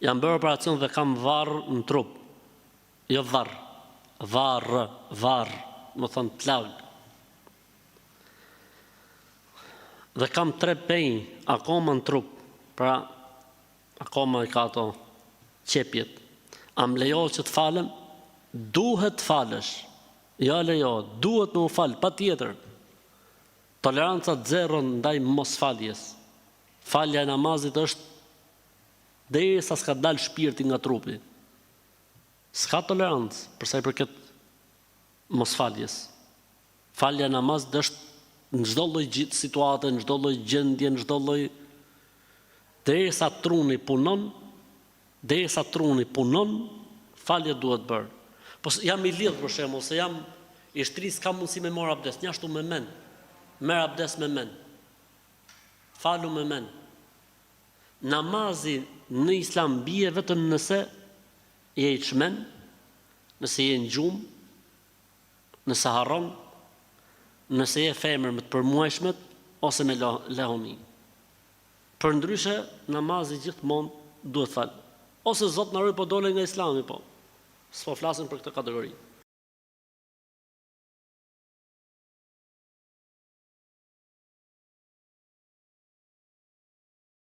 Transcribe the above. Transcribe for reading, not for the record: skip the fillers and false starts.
Jam bërë operacion dhe kam varr në trup. Jo varr. Varr, më thon plag. Dhe kam 3 penj akoma në trup. Pra akoma i ka ato qepjet. A më lejohet që të falem? Duhet të falësh. Ja lejohet, duhet me u fal, patjetër. Toleranca zero ndaj mosfaljes. Falja e namazit është derisa s'ka dalë shpirti nga trupi. S'ka tolerancë për sa i përket mosfaljes. Falja e namazit është në çdo lloj situate, në çdo lloj gjendje, në çdo lloj derisa truni punon, falja duhet bërë. Po jam i lidh për shembull, se jam i shtrisë, kam mundësi me marr abdes, njashtu me mend. Merr abdes me mend. Falu me mend. Namazi në Islam bie vetëm nëse je i çmend, nëse je në gjumë, nëse harron, nëse je femër me të përmuajshmet ose me lehoni. Përndryshe, namazi gjithmonë duhet fal. Ose Zot na ruaj po dole nga Islami, po. S'po flasim për këtë kategori.